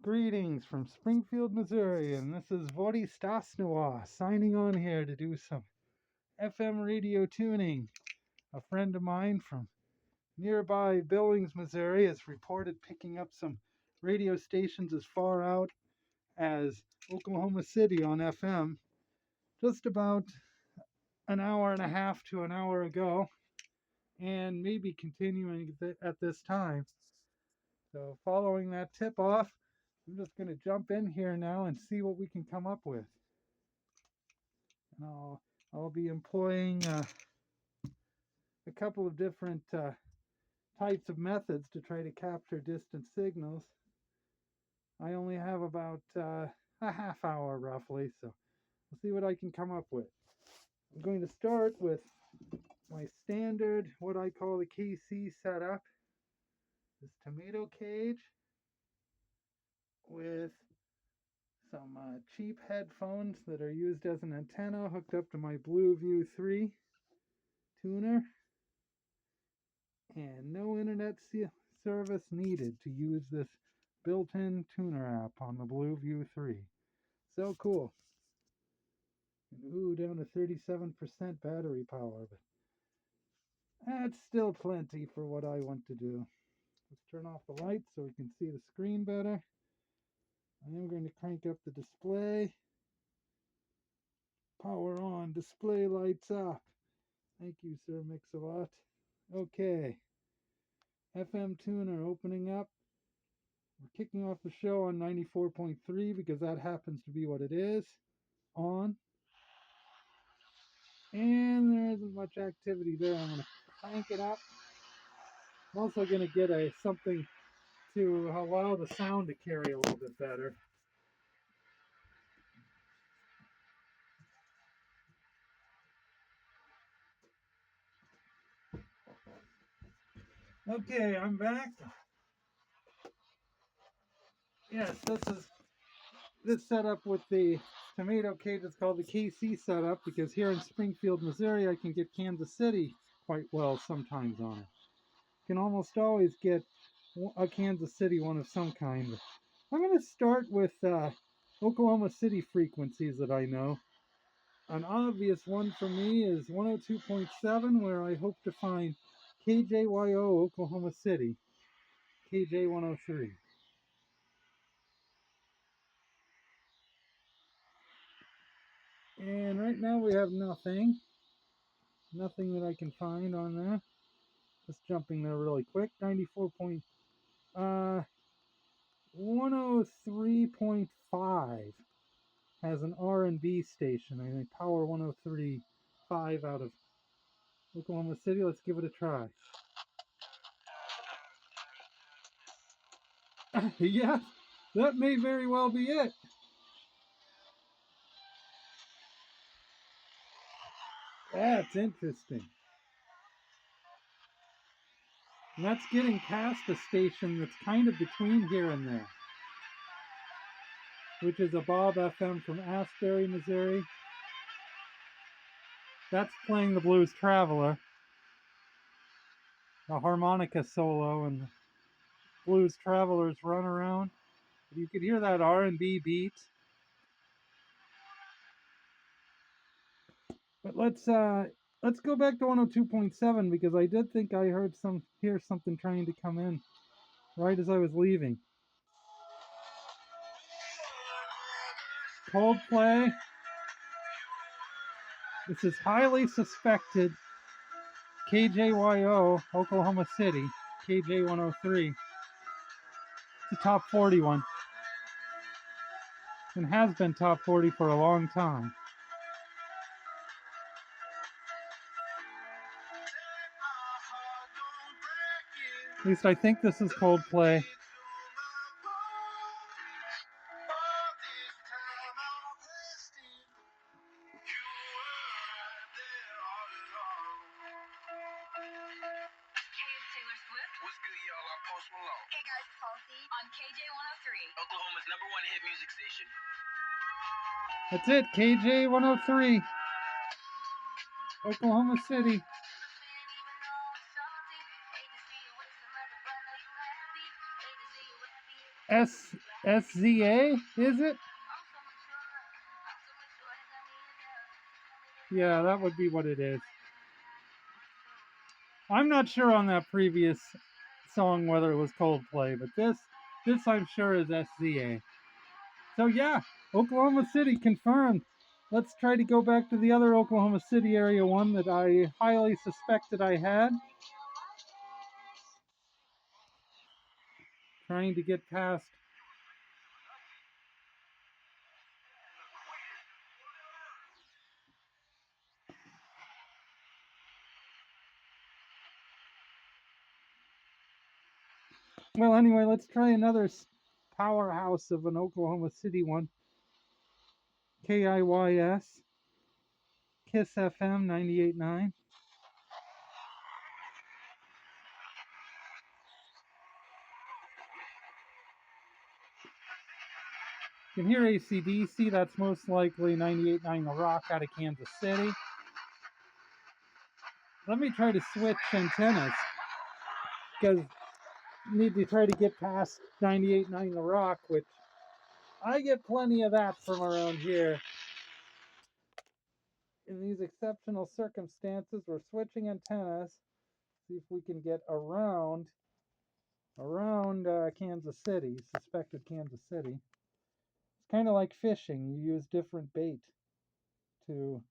Greetings from Springfield, Missouri, and this is Vody Stasnowa signing on here to do some FM radio tuning. A friend of mine from nearby Billings, Missouri has reported picking up some radio stations as far out as Oklahoma City on FM just about an hour and a half to an hour ago, and maybe continuing at this time. So following that tip off, I'm just going to jump in here now and see what we can come up with. And I'll be employing a couple of different types of methods to try to capture distant signals. I only have about a half hour roughly, so we'll see what I can come up with. I'm going to start with my standard, what I call the KC setup, this tomato cage with some cheap headphones that are used as an antenna hooked up to my Blue View 3 tuner, and no internet service needed to use this built-in tuner app on the Blue View 3. So cool. And ooh, down to 37% battery power, but that's still plenty for what I want to do. Let's turn off the lights so we can see the screen better. I am going to crank up the display. Power on, display lights up. Thank you, Sir Mix-a-Lot. Okay. FM tuner opening up. We're kicking off the show on 94.3 because that happens to be what it is. On. And there isn't much activity there. I'm going to crank it up. I'm also going to get something to allow the sound to carry a little bit better. Okay, I'm back. Yes, this setup with the tomato cage is called the KC setup because here in Springfield, Missouri, I can get Kansas City quite well sometimes on it. You can almost always get a Kansas City one of some kind. I'm going to start with Oklahoma City frequencies that I know. An obvious one for me is 102.7, where I hope to find KJYO Oklahoma City, KJ 103. And right now we have nothing that I can find on there. Just jumping there really quick. 103.5 has an R&B station. I think Power 103.5 out of Oklahoma City. Let's give it a try. Yeah, that may very well be it. That's interesting. And that's getting past a station that's kind of between here and there, which is a Bob FM from Asbury, Missouri. That's playing the Blues Traveler, the harmonica solo, and the Blues Traveler's run around. You could hear that R&B beat. But let's go back to 102.7 because I did think I hear something trying to come in right as I was leaving. Coldplay. This is highly suspected KJYO, Oklahoma City, KJ 103. It's a top 40 one. And has been top 40 for a long time. At least I think this is Coldplay. Oklahoma's #1 hit music station. That's it, KJ 103, Oklahoma City. SZA, is it? Yeah, that would be what it is. I'm not sure on that previous song whether it was Coldplay, but this I'm sure is SZA. So yeah, Oklahoma City confirmed. Let's try to go back to the other Oklahoma City area one that I highly suspected I had. Trying to get past. Well, anyway, let's try another powerhouse of an Oklahoma City one. KIYS, KISS FM 98.9. You can hear AC/DC, that's most likely 98.9 The Rock out of Kansas City. Let me try to switch antennas, because I need to try to get past 98.9 The Rock, which I get plenty of that from around here. In these exceptional circumstances, we're switching antennas, see if we can get around Kansas City, suspected Kansas City. It's kind of like fishing. You use different bait to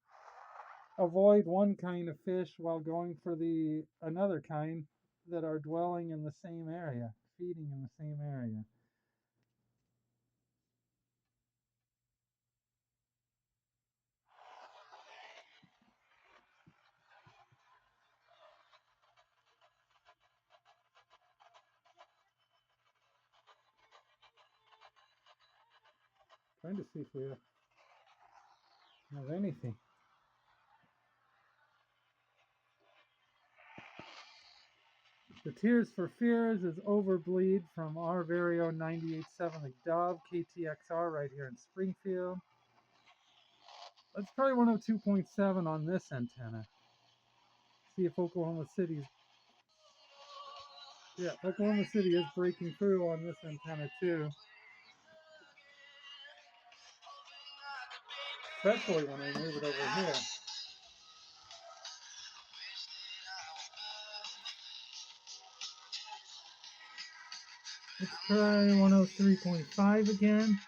avoid one kind of fish while going for the another kind that are dwelling in the same area, feeding in the same area. Trying to see if we have anything. The Tears for Fears is Overbleed from our very own 98.7 The Dove, KTXR right here in Springfield. Let's try 102.7 on this antenna. See if Oklahoma City's... Yeah, Oklahoma City is breaking through on this antenna too. Especially when I move it over here. Let's try 103.5 again.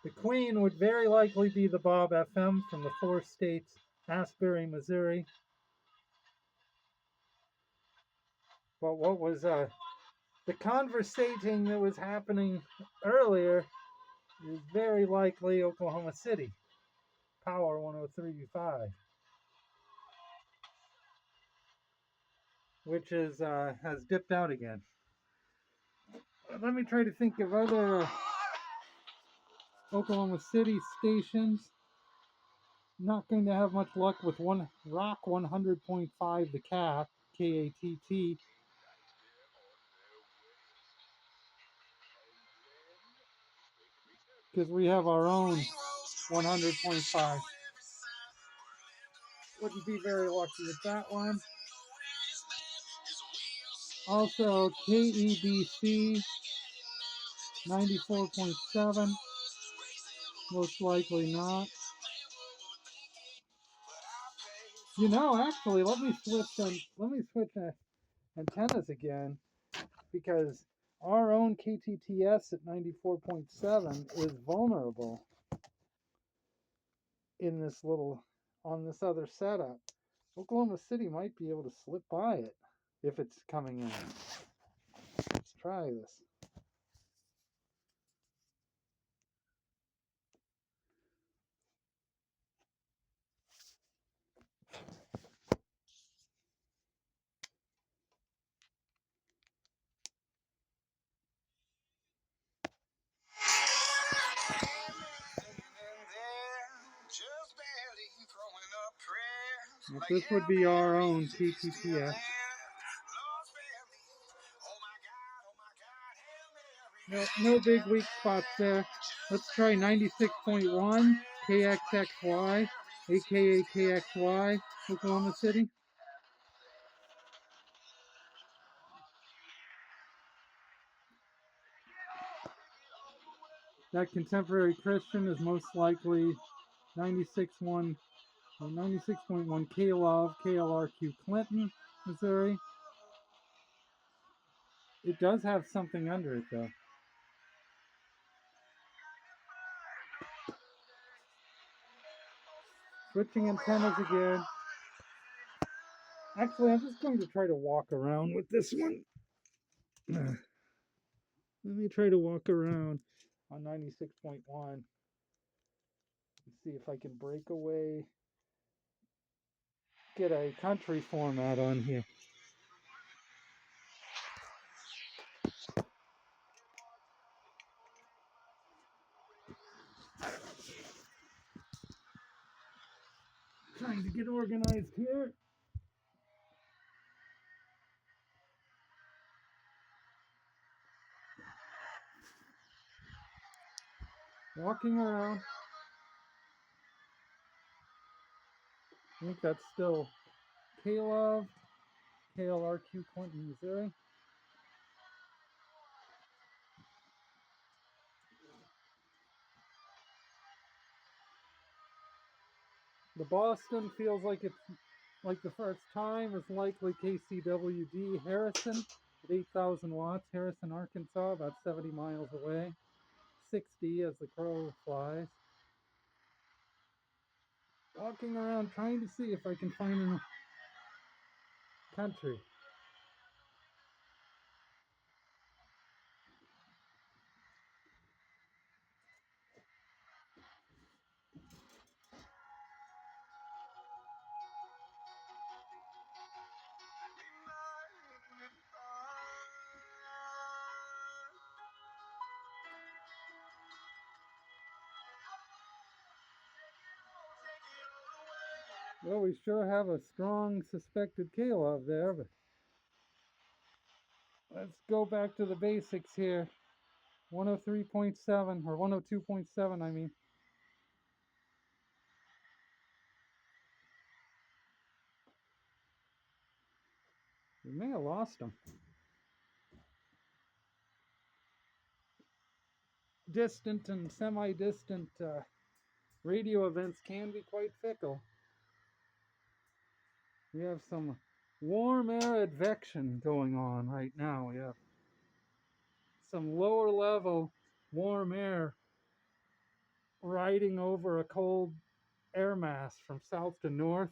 The Queen would very likely be the Bob FM from the Four States, Asbury, Missouri. But what was the conversating that was happening earlier is very likely Oklahoma City, Power 103.5, which is has dipped out again. Let me try to think of other Oklahoma City stations. Not going to have much luck with Rock 100.5 The Cat, KATT. Because we have our own 100.5. Wouldn't be very lucky with that one. Also, KEBC 94.7. Most likely not. You know, actually, let me switch antennas again, because our own KTTS at 94.7 is vulnerable in this on this other setup. Oklahoma City might be able to slip by it if it's coming in. Let's try this. But this would be our own KQTS. No big weak spots there. Let's try 96.1 KXXY, aka KXY, Oklahoma City. That Contemporary Christian is most likely 96.1 K-Love, KLRQ Clinton, Missouri. It does have something under it though. Switching antennas again. Actually, I'm just going to try to walk around with this one. Let me try to walk around on 96.1 and see if I can break away, get a country format on here. Trying to get organized here. Walking around. I think that's still K-Love, KLRQ Clinton, Missouri. The Boston feels like it's like the first time. Is likely KCWD Harrison at 8,000 watts. Harrison, Arkansas, about 70 miles away. 60 as the crow flies. Walking around trying to see if I can find a country. Well, we sure have a strong suspected K-Love there, but let's go back to the basics here. 103.7 or 102.7, I mean. We may have lost them. Distant and semi-distant radio events can be quite fickle. We have some warm air advection going on right now. We have some lower level warm air riding over a cold air mass from south to north.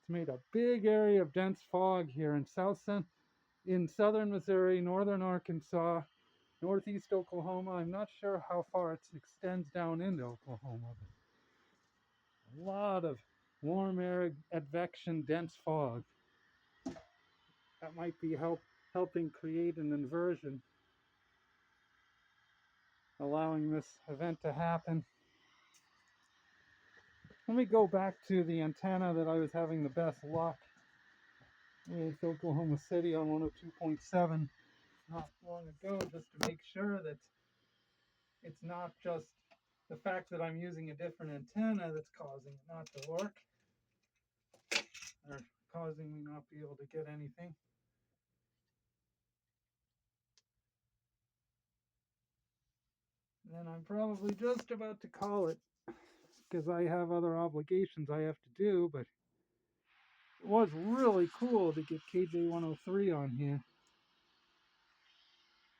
It's made a big area of dense fog here in southern Missouri, northern Arkansas, northeast Oklahoma. I'm not sure how far it extends down into Oklahoma, but a lot of warm air advection, dense fog. That might be helping create an inversion, allowing this event to happen. Let me go back to the antenna that I was having the best luck with, Oklahoma City on 102.7 not long ago, just to make sure that it's not just the fact that I'm using a different antenna that's causing it not to work or causing me not be able to get anything. Then I'm probably just about to call it because I have other obligations I have to do, but it was really cool to get KJ103 on here.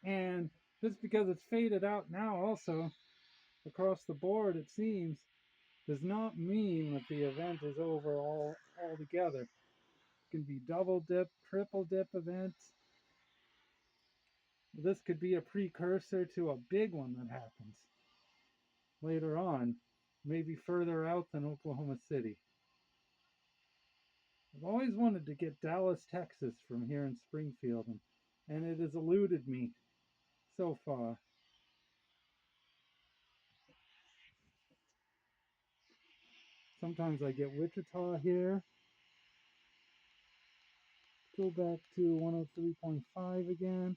And just because it's faded out now also across the board, it seems, does not mean that the event is over altogether. It can be double dip, triple dip events. This could be a precursor to a big one that happens later on, maybe further out than Oklahoma City. I've always wanted to get Dallas, Texas from here in Springfield, and it has eluded me so far. Sometimes I get Wichita here. go back to 103.5 again.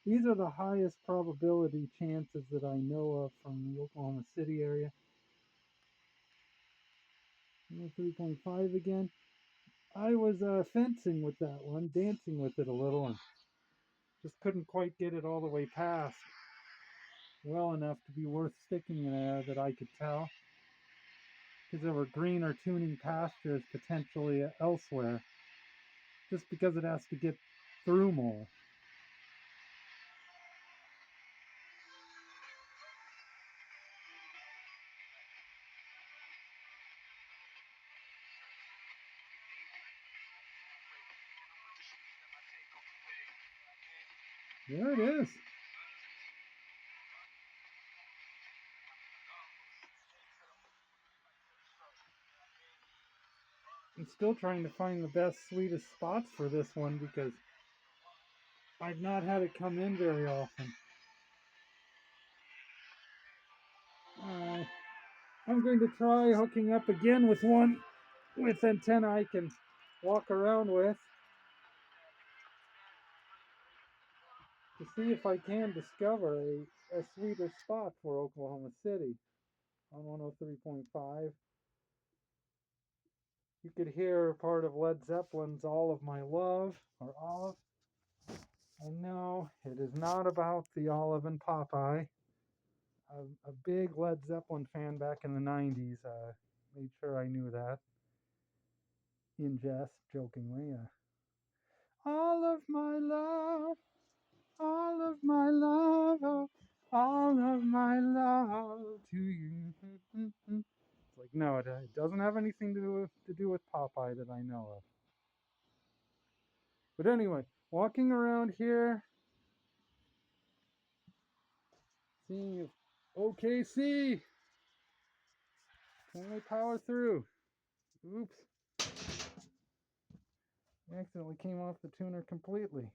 These are the highest probability chances that I know of from the Oklahoma City area. 103.5 again. I was fencing with that one, dancing with it a little, and just couldn't quite get it all the way past well enough to be worth sticking in there that I could tell. Because there were greener tuning pastures potentially elsewhere. Just because it has to get through more. There it is. I'm still trying to find the best, sweetest spots for this one because I've not had it come in very often. I'm going to try hooking up again with one with antenna I can walk around with to see if I can discover a sweeter spot for Oklahoma City on 103.5. You could hear part of Led Zeppelin's All of My Love, or Olive. And no, it is not about the olive and Popeye. A big Led Zeppelin fan back in the 90s. Made sure I knew that. In jest, jokingly. All of my love, all of my love, oh, all of my love to you. It's like, no, it doesn't have anything to do with Popeye that I know of. But anyway, walking around here, seeing if OKC, can we power through? Oops. I accidentally came off the tuner completely.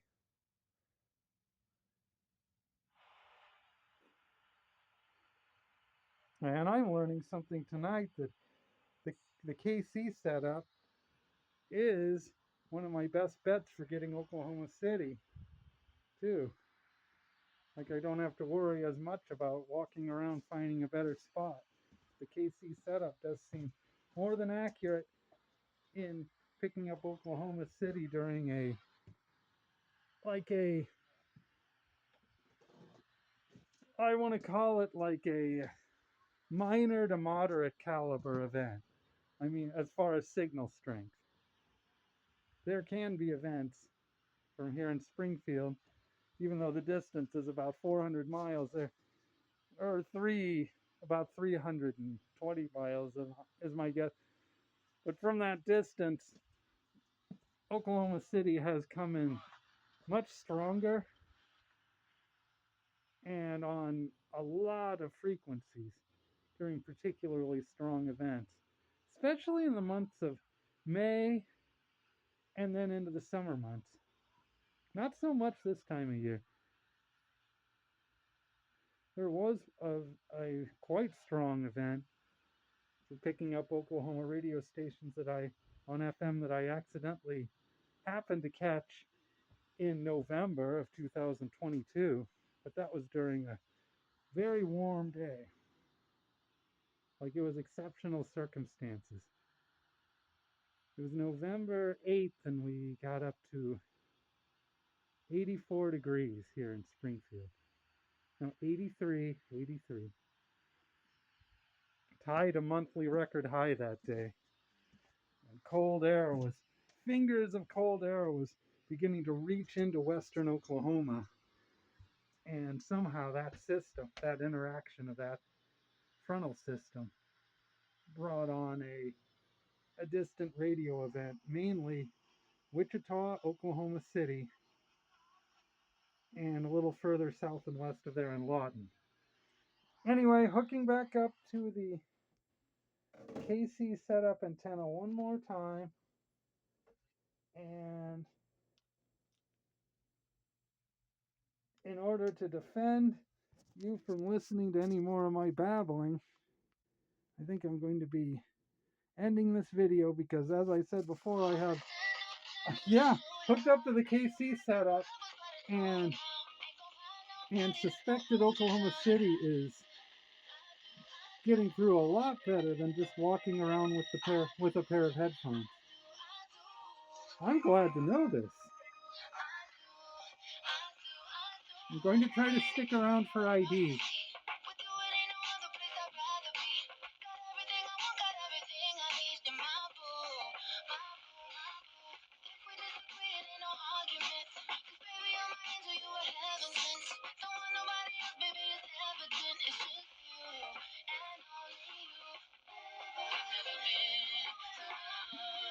And I'm learning something tonight that the KC setup is one of my best bets for getting Oklahoma City, too. Like, I don't have to worry as much about walking around finding a better spot. The KC setup does seem more than accurate in picking up Oklahoma City during a I want to call it like a minor to moderate caliber event. I mean, as far as signal strength. There can be events from here in Springfield, even though the distance is about 400 miles, there are about 320 miles is my guess. But from that distance, Oklahoma City has come in much stronger and on a lot of frequencies during particularly strong events, especially in the months of May and then into the summer months. Not so much this time of year. There was a quite strong event for picking up Oklahoma radio stations on FM that I accidentally happened to catch in November of 2022, but that was during a very warm day. Like, it was exceptional circumstances. It was November 8th and we got up to 84 degrees here in Springfield. No, 83. Tied a monthly record high that day. And fingers of cold air was beginning to reach into western Oklahoma. And somehow that interaction of that frontal system brought on a distant radio event, mainly Wichita, Oklahoma City, and a little further south and west of there in Lawton. Anyway, hooking back up to the KC setup antenna one more time, and in order to defend you from listening to any more of my babbling, I think I'm going to be ending this video because, as I said before, I have... Yeah, hooked up to the KC setup, and suspected Oklahoma City is getting through a lot better than just walking around with a pair of headphones. I'm glad to know this. I'm going to try to stick around for ID.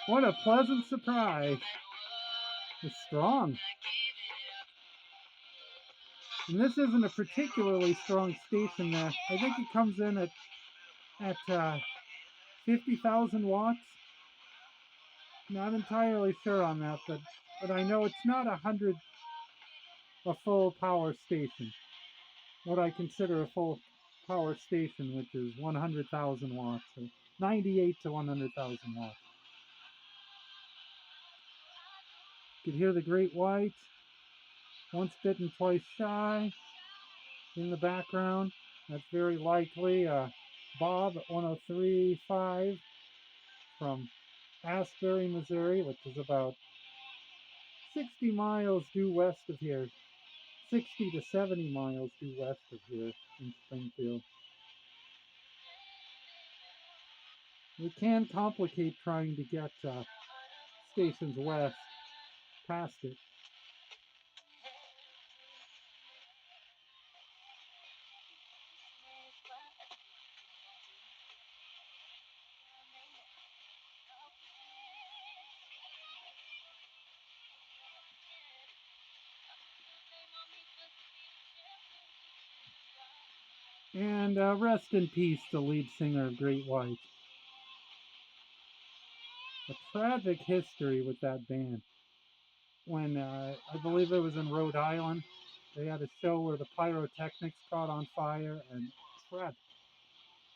What a pleasant surprise. It's strong. And this isn't a particularly strong station there. I think it comes in at 50,000 watts. Not entirely sure on that, but I know it's not a full power station. What I consider a full power station, which is 100,000 watts, or 98 to 100,000 watts. You can hear the great white, once bitten, twice shy, in the background. That's very likely Bob at 103.5 from Asbury, Missouri, which is about 60 miles due west of here. 60 to 70 miles due west of here in Springfield. It can complicate trying to get stations west past it. And rest in peace, the lead singer of Great White. A tragic history with that band. When I believe it was in Rhode Island, they had a show where the pyrotechnics caught on fire, and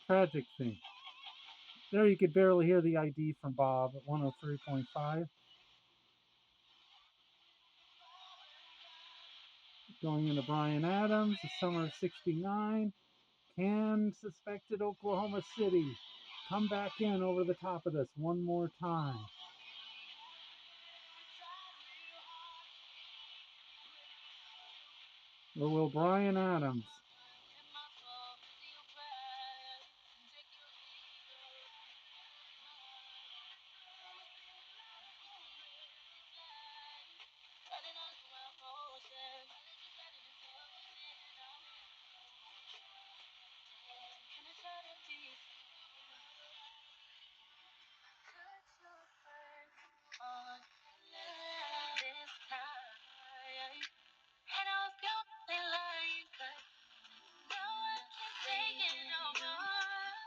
tragic thing. There you could barely hear the ID from Bob at 103.5. Going into Bryan Adams, the summer of '69. Can suspected Oklahoma City come back in over the top of this one more time? Or will Bryan Adams?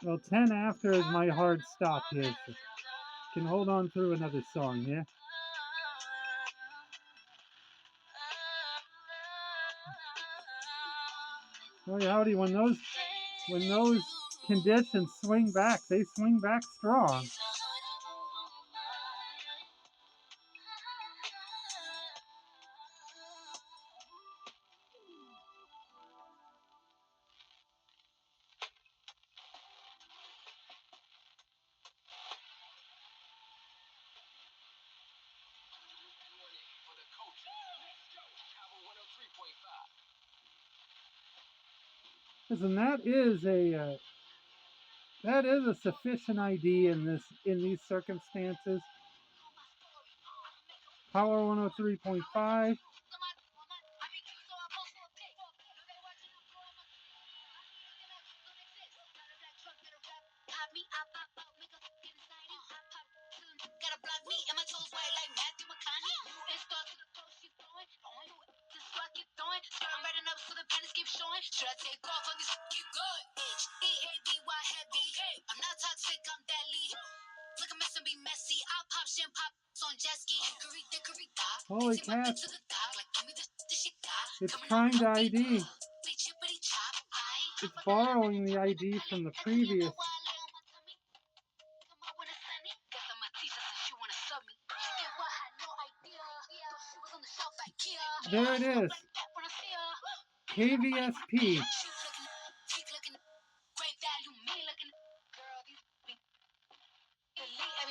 Well, 10 after is my hard stop here, so can hold on through another song, yeah? Well, howdy, when those conditions swing back, they swing back strong. Listen, that is a sufficient ID in these circumstances. Power 103.5. Holy cats. It's trying to ID. It's borrowing the ID from the previous. There it is. KVSP.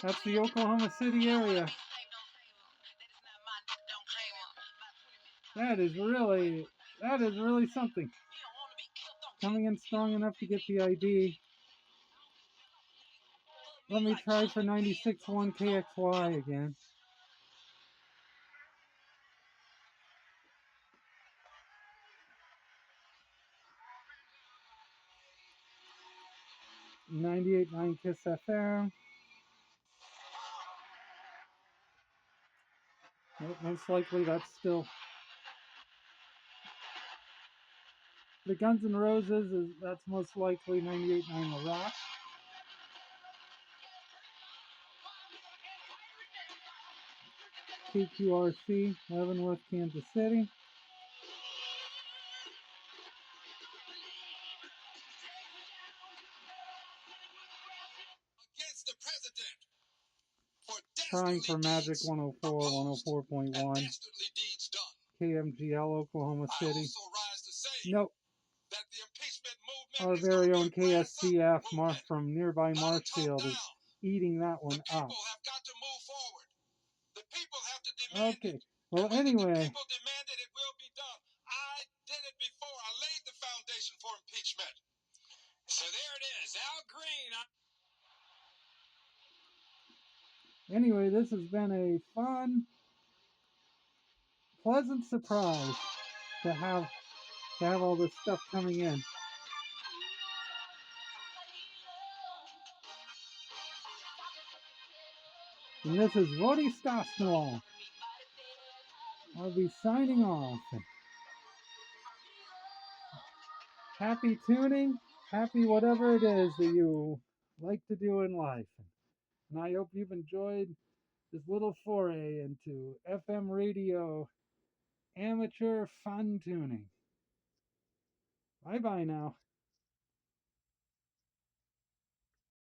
That's the Oklahoma City area. That is really something. Coming in strong enough to get the ID. Let me try for 96.1 KXY again. .98.9 KISS FM. Most likely that's still the Guns N' Roses. That's most likely 98.9 The Rock. KQRC, Leavenworth, Kansas City. Trying for Magic 104, 104.1. KMGL, Oklahoma City. Nope. Our very own KSCF from nearby Marshfield is eating that one up. Okay. Well, anyway. People demanded it will be done. I did it before. I laid the foundation for impeachment. So there it is. Al Green. Anyway, this has been a fun, pleasant surprise to have all this stuff coming in. And this is Vody Stasnow. I'll be signing off. Happy tuning, happy whatever it is that you like to do in life. And I hope you've enjoyed this little foray into FM radio amateur fun tuning. Bye-bye now.